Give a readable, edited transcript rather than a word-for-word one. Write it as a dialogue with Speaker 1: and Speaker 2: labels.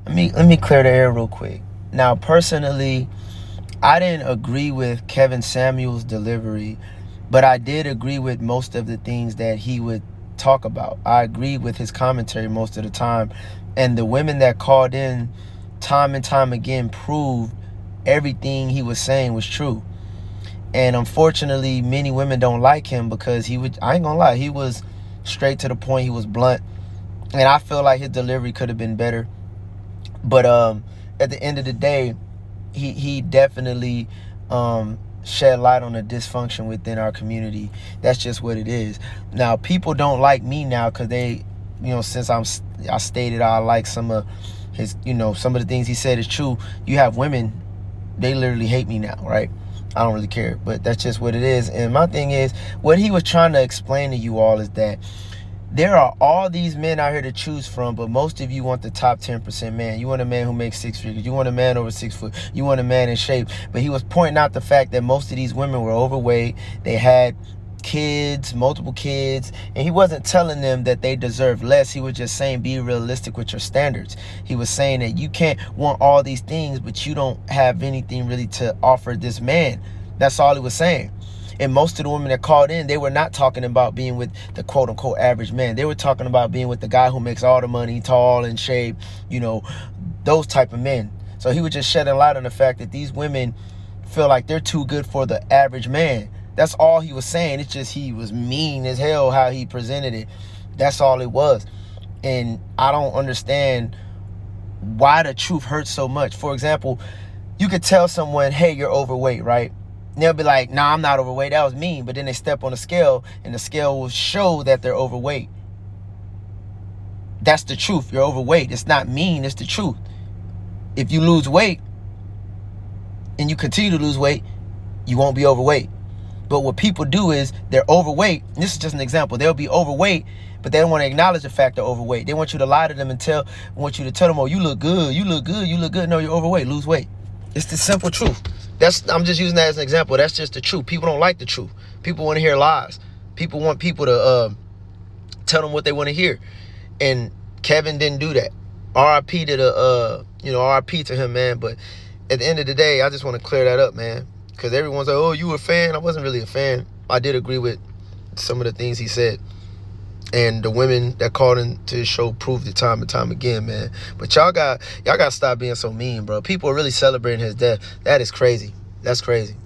Speaker 1: Let me clear the air real quick. Now, personally, I didn't agree with Kevin Samuel's delivery, but I did agree with most of the things that he would talk about. I agreed with his commentary most of the time, and the women that called in time and time again proved everything he was saying was true. And unfortunately, many women don't like him because I ain't gonna lie, he was straight to the point, he was blunt, and I feel like his delivery could have been better. But at the end of the day, he definitely shed light on the dysfunction within our community. That's just what it is. Now, people don't like me now because they, since I stated I like some of his, some of the things he said is true. You have women, they literally hate me now, right? I don't really care, but that's just what it is. And my thing is, what he was trying to explain to you all is that there are all these men out here to choose from, but most of you want the top 10% man. You want a man who makes six figures. You want a man over 6 foot. You want a man in shape. But he was pointing out the fact that most of these women were overweight. They had kids, multiple kids, and he wasn't telling them that they deserve less. He was just saying, be realistic with your standards. He was saying that you can't want all these things, but you don't have anything really to offer this man. That's all he was saying. And most of the women that called in, they were not talking about being with the quote unquote average man. They were talking about being with the guy who makes all the money, tall and shape, those type of men. So he was just shedding light on the fact that these women feel like they're too good for the average man. That's all he was saying. It's just he was mean as hell how he presented it. That's all it was. And I don't understand why the truth hurts so much. For example, you could tell someone, hey, you're overweight, right? And they'll be like, nah, I'm not overweight. That was mean. But then they step on the scale, and the scale will show that they're overweight. That's the truth. You're overweight. It's not mean. It's the truth. If you lose weight and you continue to lose weight, you won't be overweight. But what people do is they're overweight. And this is just an example. They'll be overweight, but they don't want to acknowledge the fact they're overweight. They want you to lie to them and want you to tell them, oh, you look good. You look good. You look good. No, you're overweight. Lose weight. It's the simple truth. I'm just using that as an example. That's just the truth. People don't like the truth. People want to hear lies. People want people to tell them what they want to hear. And Kevin didn't do that. RIP to RIP to him, man. But at the end of the day, I just want to clear that up, man. Because everyone's like, oh, you a fan? I wasn't really a fan. I did agree with some of the things he said. And the women that called into his show proved it time and time again, man. But y'all got to stop being so mean, bro. People are really celebrating his death. That is crazy. That's crazy.